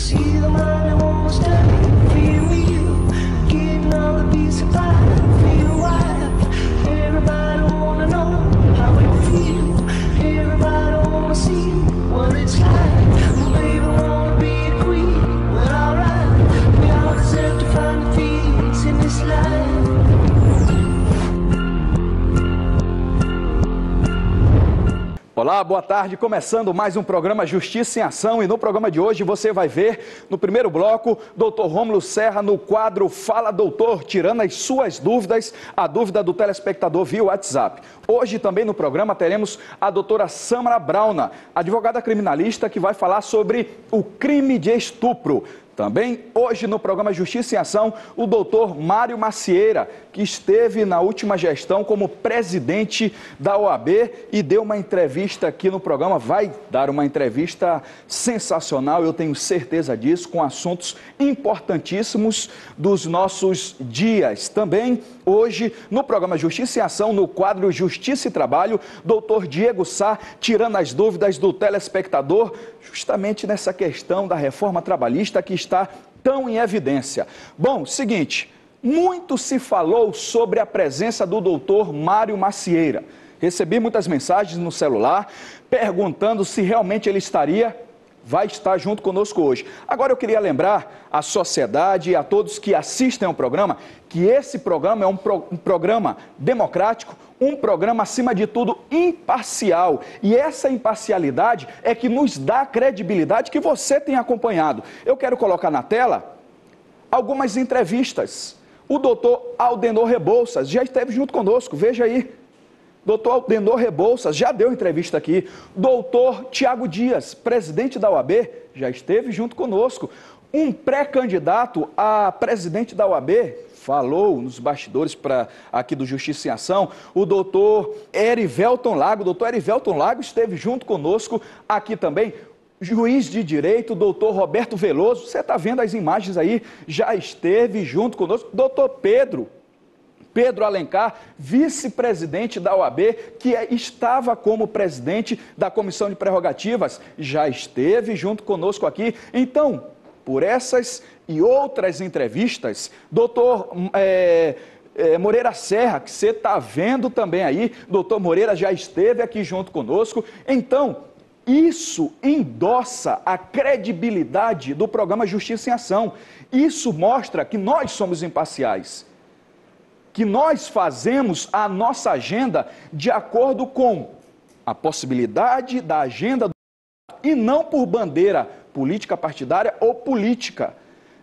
See the money almost done. Feel you, getting all the piece of pie. Feel wild. Everybody wanna know how it feel. Everybody wanna see what it's like. Well, baby, wanna be a queen. Well, alright. We all deserve to find the peace in this life. Olá, boa tarde. Começando mais um programa Justiça em Ação, e no programa de hoje você vai ver, no primeiro bloco, Dr. Rômulo Serra no quadro Fala Doutor, tirando as suas dúvidas, a dúvida do telespectador via WhatsApp. Hoje também no programa teremos a doutora Samara Brauna, advogada criminalista, que vai falar sobre o crime de estupro. Também hoje no programa Justiça em Ação, o doutor Mário Macieira, que esteve na última gestão como presidente da OAB e deu uma entrevista aqui no programa, vai dar uma entrevista sensacional, eu tenho certeza disso, com assuntos importantíssimos dos nossos dias. Também hoje no programa Justiça em Ação, no quadro Justiça e Trabalho, doutor Diego Sá, tirando as dúvidas do telespectador, justamente nessa questão da reforma trabalhista que está tão em evidência. Bom, seguinte, muito se falou sobre a presença do doutor Mário Macieira. Recebi muitas mensagens no celular perguntando se realmente ele vai estar junto conosco hoje. Agora eu queria lembrar à sociedade e a todos que assistem ao programa que esse programa é um programa democrático, um programa, acima de tudo, imparcial. E essa imparcialidade é que nos dá a credibilidade que você tem acompanhado. Eu quero colocar na tela algumas entrevistas. O doutor Aldenor Rebouças já esteve junto conosco, veja aí. Doutor Aldenor Rebouças já deu entrevista aqui. Doutor Tiago Dias, presidente da OAB, já esteve junto conosco. Um pré-candidato a presidente da OAB falou nos bastidores aqui do Justiça em Ação, o doutor Erivelton Lago. O doutor Erivelton Lago esteve junto conosco aqui também. Juiz de Direito, o doutor Roberto Veloso, você está vendo as imagens aí, já esteve junto conosco. Doutor Pedro Alencar, vice-presidente da OAB, que estava como presidente da Comissão de Prerrogativas, já esteve junto conosco aqui. Então, por essas e outras entrevistas, doutor Moreira Serra, que você está vendo também aí, doutor Moreira já esteve aqui junto conosco. Então, isso endossa a credibilidade do programa Justiça em Ação. Isso mostra que nós somos imparciais, que nós fazemos a nossa agenda de acordo com a possibilidade da agenda e não por bandeira política partidária ou política.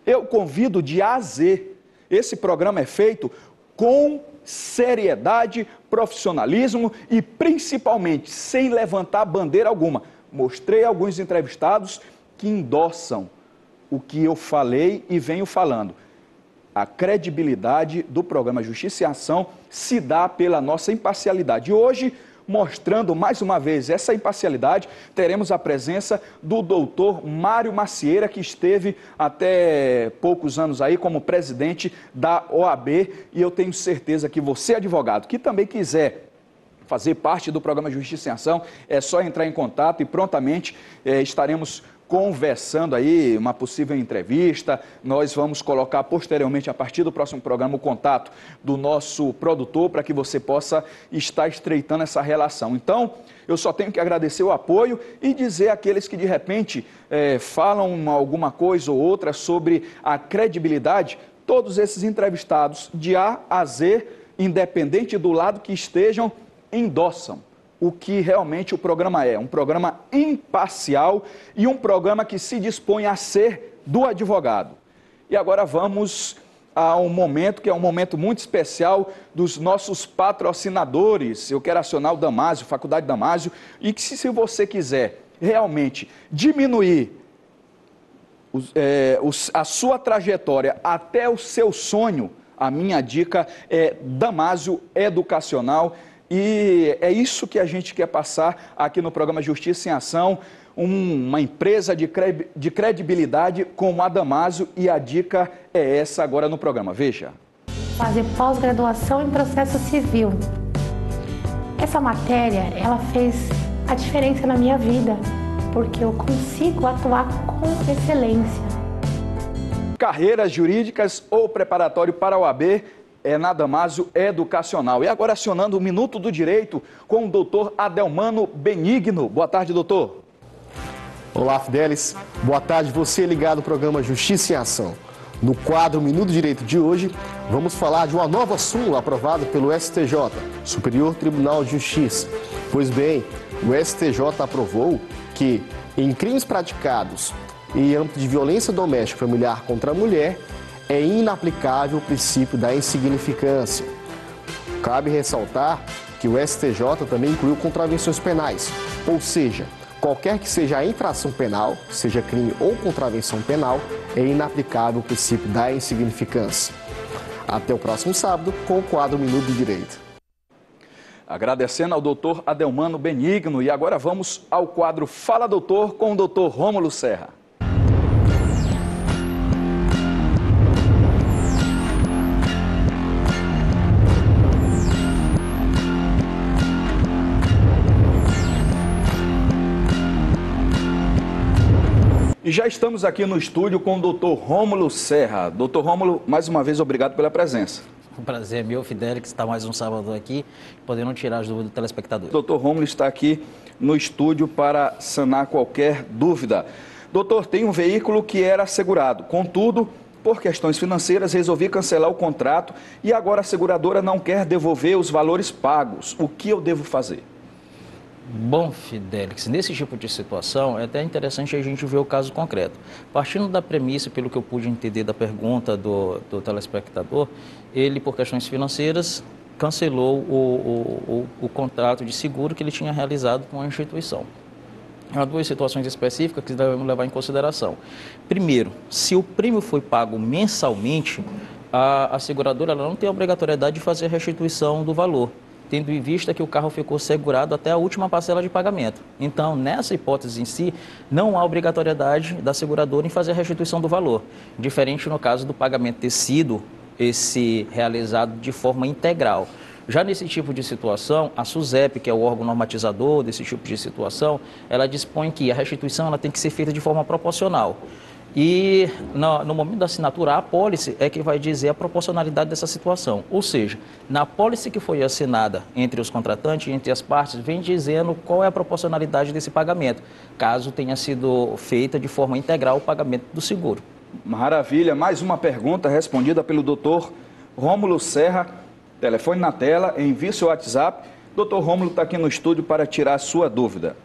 Eu convido de A a Z. Esse programa é feito com seriedade, profissionalismo e principalmente sem levantar bandeira alguma. Mostrei alguns entrevistados que endossam o que eu falei e venho falando. A credibilidade do programa Justiça e Ação se dá pela nossa imparcialidade. E hoje, mostrando mais uma vez essa imparcialidade, teremos a presença do doutor Mário Macieira, que esteve até poucos anos aí como presidente da OAB, e eu tenho certeza que você, advogado, que também quiser fazer parte do programa Justiça em Ação, é só entrar em contato e prontamente estaremos conversando aí, uma possível entrevista. Nós vamos colocar posteriormente, a partir do próximo programa, o contato do nosso produtor para que você possa estar estreitando essa relação. Então, eu só tenho que agradecer o apoio e dizer àqueles que de repente falam alguma coisa ou outra sobre a credibilidade, todos esses entrevistados de A a Z, independente do lado que estejam, endossam o que realmente o programa é, um programa imparcial e um programa que se dispõe a ser do advogado. E agora vamos a um momento que é um momento muito especial dos nossos patrocinadores. Eu quero acionar o Damásio, Faculdade Damásio, e que se você quiser realmente diminuir a sua trajetória até o seu sonho, a minha dica é Damásio Educacional. E é isso que a gente quer passar aqui no programa Justiça em Ação, uma empresa de credibilidade como a Damásio, e a dica é essa agora no programa. Veja. Fazer pós-graduação em processo civil. Essa matéria, ela fez a diferença na minha vida, porque eu consigo atuar com excelência. carreiras jurídicas ou preparatório para a OAB é na Damásio Educacional. E agora acionando o Minuto do Direito com o doutor Adelmano Benigno. Boa tarde, doutor. Olá, Fidelis. Boa tarde, você ligado ao programa Justiça em Ação. No quadro Minuto do Direito de hoje, vamos falar de uma nova súmula aprovada pelo STJ, Superior Tribunal de Justiça. Pois bem, o STJ aprovou que, em crimes praticados em âmbito de violência doméstica familiar contra a mulher, é inaplicável o princípio da insignificância. Cabe ressaltar que o STJ também incluiu contravenções penais, ou seja, qualquer que seja a infração penal, seja crime ou contravenção penal, é inaplicável o princípio da insignificância. Até o próximo sábado com o quadro Minuto do Direito. Agradecendo ao doutor Adelmano Benigno. E agora vamos ao quadro Fala Doutor com o doutor Rômulo Serra. E já estamos aqui no estúdio com o doutor Rômulo Serra. Doutor Rômulo, mais uma vez, obrigado pela presença. Um prazer é meu, Fidelix, estar mais um sábado aqui, podendo tirar as dúvidas do telespectador. O doutor Rômulo está aqui no estúdio para sanar qualquer dúvida. Doutor, tem um veículo que era assegurado, contudo, por questões financeiras, resolvi cancelar o contrato e agora a seguradora não quer devolver os valores pagos. O que eu devo fazer? Bom, Fidelix, nesse tipo de situação é até interessante a gente ver o caso concreto. Partindo da premissa, pelo que eu pude entender da pergunta do telespectador, ele, por questões financeiras, cancelou o contrato de seguro que ele tinha realizado com a instituição. Há duas situações específicas que devemos levar em consideração. Primeiro, se o prêmio foi pago mensalmente, a seguradora ela não tem a obrigatoriedade de fazer a restituição do valor, tendo em vista que o carro ficou segurado até a última parcela de pagamento. Então, nessa hipótese em si, não há obrigatoriedade da seguradora em fazer a restituição do valor, diferente no caso do pagamento ter sido realizado de forma integral. Já nesse tipo de situação, a SUSEP, que é o órgão normatizador desse tipo de situação, ela dispõe que a restituição ela tem que ser feita de forma proporcional. E no momento da assinatura, a apólice é que vai dizer a proporcionalidade dessa situação. Ou seja, na apólice que foi assinada entre os contratantes e entre as partes, vem dizendo qual é a proporcionalidade desse pagamento, caso tenha sido feita de forma integral o pagamento do seguro. Maravilha, mais uma pergunta respondida pelo doutor Rômulo Serra. Telefone na tela, envie seu WhatsApp. Doutor Rômulo está aqui no estúdio para tirar a sua dúvida.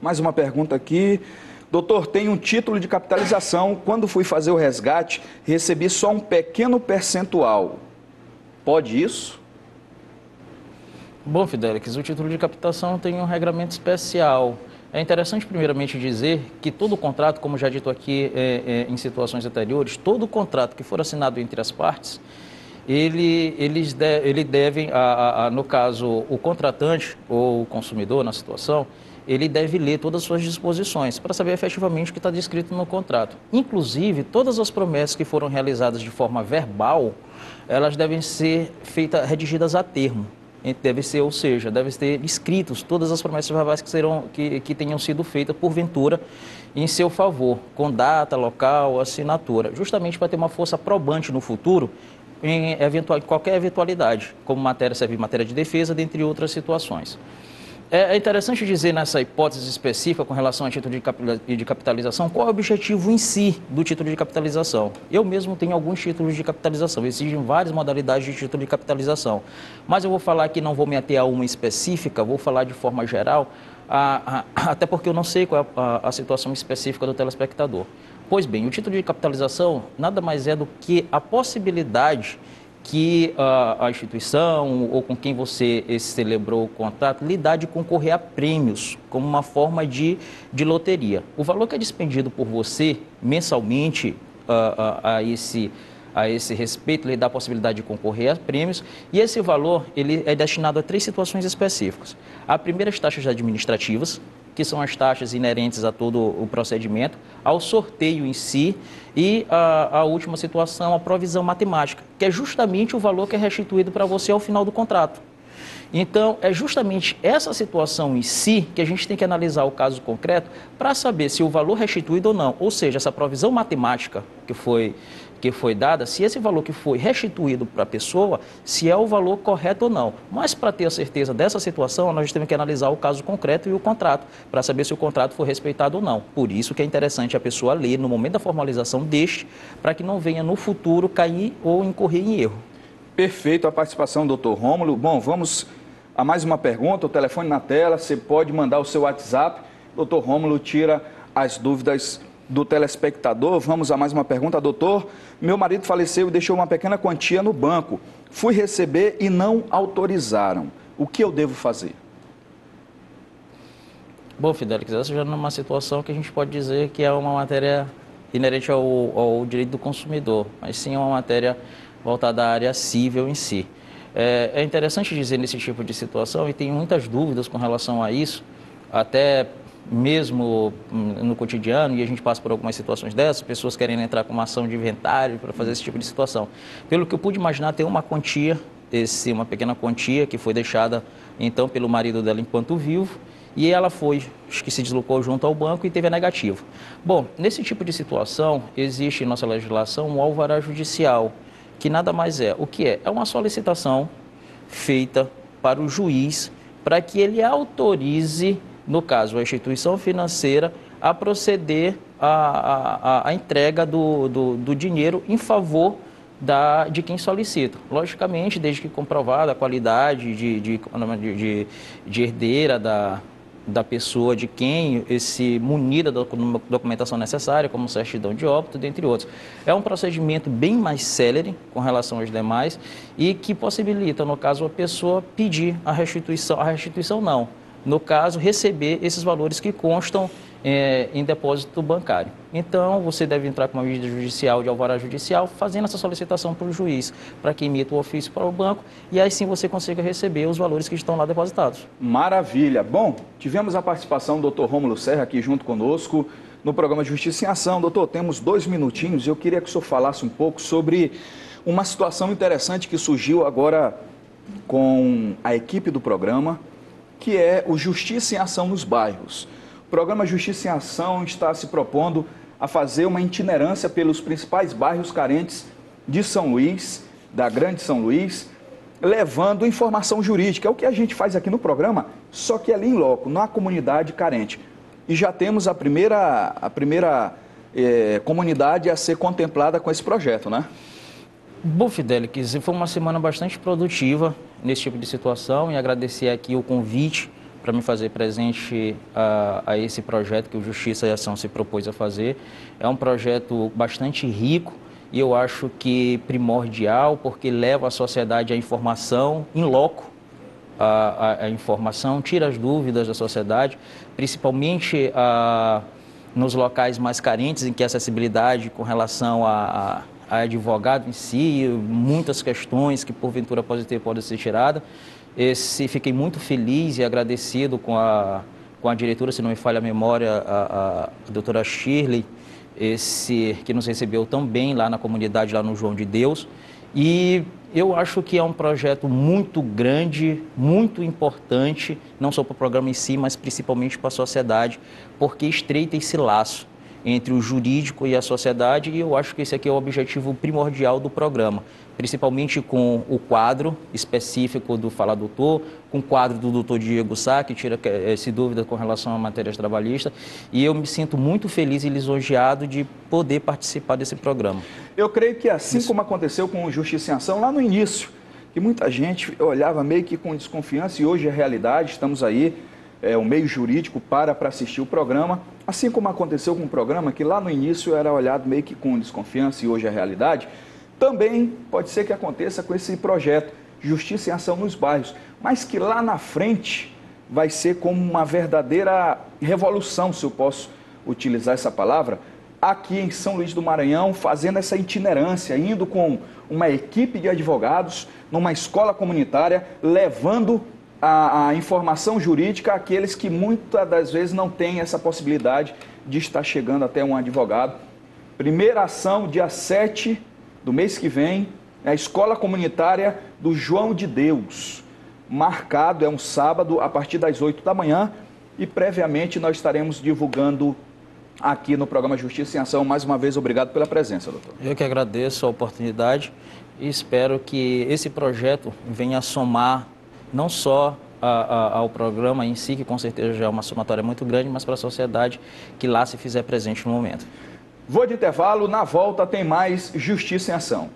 Mais uma pergunta aqui. Doutor, tem um título de capitalização. Quando fui fazer o resgate, recebi só um pequeno percentual. Pode isso? Bom, Fidelix, o título de captação tem um regramento especial. É interessante, primeiramente, dizer que todo contrato, como já dito aqui em situações anteriores, todo contrato que for assinado entre as partes, ele deve, no caso, o contratante ou o consumidor na situação, ele deve ler todas as suas disposições para saber efetivamente o que está descrito no contrato. Inclusive, todas as promessas que foram realizadas de forma verbal, elas devem ser redigidas a termo. Ou seja, devem ser escritos todas as promessas verbais que tenham sido feitas porventura em seu favor, com data, local, assinatura, justamente para ter uma força probante no futuro em qualquer eventualidade, como serve matéria de defesa, dentre outras situações. É interessante dizer nessa hipótese específica com relação ao título de capitalização, qual é o objetivo em si do título de capitalização. Eu mesmo tenho alguns títulos de capitalização, existem várias modalidades de título de capitalização, mas eu vou falar aqui, não vou me ater a uma específica, vou falar de forma geral, até porque eu não sei qual é a situação específica do telespectador. Pois bem, o título de capitalização nada mais é do que a possibilidade que a instituição ou com quem você celebrou o contrato lhe dá de concorrer a prêmios, como uma forma de loteria. O valor que é despendido por você mensalmente a esse respeito, lhe dá a possibilidade de concorrer a prêmios, e esse valor ele é destinado a 3 situações específicas. A primeira, as taxas administrativas, que são as taxas inerentes a todo o procedimento, ao sorteio em si, e a última situação, a provisão matemática, que é justamente o valor que é restituído para você ao final do contrato. Então, é justamente essa situação em si que a gente tem que analisar o caso concreto para saber se o valor restituído ou não, ou seja, essa provisão matemática que foi dada, se esse valor que foi restituído para a pessoa, se é o valor correto ou não. Mas para ter a certeza dessa situação, nós temos que analisar o caso concreto e o contrato, para saber se o contrato foi respeitado ou não. Por isso que é interessante a pessoa ler no momento da formalização deste, para que não venha no futuro cair ou incorrer em erro. Perfeito a participação do Dr. Rômulo. Bom, vamos a mais uma pergunta, o telefone na tela, você pode mandar o seu WhatsApp, Dr. Rômulo tira as dúvidas do telespectador. Vamos a mais uma pergunta, doutor. Meu marido faleceu e deixou uma pequena quantia no banco. Fui receber e não autorizaram. O que eu devo fazer? Bom, Fidelix, essa já é uma situação que a gente pode dizer que é uma matéria inerente ao direito do consumidor, mas sim é uma matéria voltada à área civil em si. É interessante dizer nesse tipo de situação, e tem muitas dúvidas com relação a isso, até mesmo no cotidiano, e a gente passa por algumas situações dessas, pessoas querem entrar com uma ação de inventário para fazer esse tipo de situação. Pelo que eu pude imaginar, tem uma quantia, uma pequena quantia que foi deixada então pelo marido dela enquanto vivo, e ela acho que se deslocou junto ao banco e teve a negativa. Bom, nesse tipo de situação, existe em nossa legislação um alvará judicial, que nada mais é. O que é? É uma solicitação feita para o juiz para que ele autorize, no caso, a instituição financeira, a proceder à entrega do dinheiro em favor de quem solicita. Logicamente, desde que comprovada a qualidade de herdeira da pessoa, de quem munida da documentação necessária, como certidão de óbito, dentre outros. É um procedimento bem mais célere com relação aos demais e que possibilita, no caso, a pessoa pedir a restituição não, no caso, receber esses valores que constam em depósito bancário. Então, você deve entrar com uma medida judicial de alvará judicial, fazendo essa solicitação para o juiz, para que emita o ofício para o banco, e aí sim você consiga receber os valores que estão lá depositados. Maravilha. Bom, tivemos a participação do Dr. Rômulo Serra aqui junto conosco no programa Justiça em Ação. Doutor, temos 2 minutinhos e eu queria que o senhor falasse um pouco sobre uma situação interessante que surgiu agora com a equipe do programa, que é o Justiça em Ação nos bairros. O programa Justiça em Ação está se propondo a fazer uma itinerância pelos principais bairros carentes de São Luís, da Grande São Luís, levando informação jurídica. É o que a gente faz aqui no programa, só que ali em loco, na comunidade carente. E já temos a primeira comunidade a ser contemplada com esse projeto, né? Bom, Fidelix, foi uma semana bastante produtiva nesse tipo de situação e agradecer aqui o convite para me fazer presente a esse projeto que o Justiça e Ação se propôs a fazer. É um projeto bastante rico e eu acho que primordial, porque leva a sociedade à informação in loco, a informação, tira as dúvidas da sociedade, principalmente nos locais mais carentes, em que a acessibilidade com relação a advogado em si, muitas questões que porventura podem ser tiradas. Fiquei muito feliz e agradecido com a diretora, se não me falha a memória, a doutora Shirley, que nos recebeu tão bem lá na comunidade, lá no João de Deus. E eu acho que é um projeto muito grande, muito importante, não só para o programa em si, mas principalmente para a sociedade, porque estreita esse laço entre o jurídico e a sociedade, e eu acho que esse aqui é o objetivo primordial do programa, principalmente com o quadro específico do Fala Doutor, com o quadro do doutor Diego Sá, que tira essa dúvida com relação a matérias trabalhistas, e eu me sinto muito feliz e lisonjeado de poder participar desse programa. Eu creio que assim como aconteceu com o Justiça em Ação lá no início, que muita gente olhava meio que com desconfiança, e hoje é realidade, estamos aí, o meio jurídico para assistir o programa, assim como aconteceu com o programa, que lá no início era olhado meio que com desconfiança e hoje é realidade, também pode ser que aconteça com esse projeto Justiça em Ação nos bairros, mas que lá na frente vai ser como uma verdadeira revolução, se eu posso utilizar essa palavra, aqui em São Luís do Maranhão, fazendo essa itinerância, indo com uma equipe de advogados, numa escola comunitária, levando a informação jurídica àqueles que muitas das vezes não têm essa possibilidade de estar chegando até um advogado. Primeira ação, dia 7 do mês que vem, é a escola comunitária do João de Deus. marcado, é um sábado, a partir das 8 da manhã, e previamente nós estaremos divulgando aqui no programa Justiça em Ação. Mais uma vez, obrigado pela presença, doutor. Eu que agradeço a oportunidade e espero que esse projeto venha somar não só ao programa em si, que com certeza já é uma somatória muito grande, mas para a sociedade que lá se fizer presente no momento. Vou de intervalo, na volta tem mais Justiça em Ação.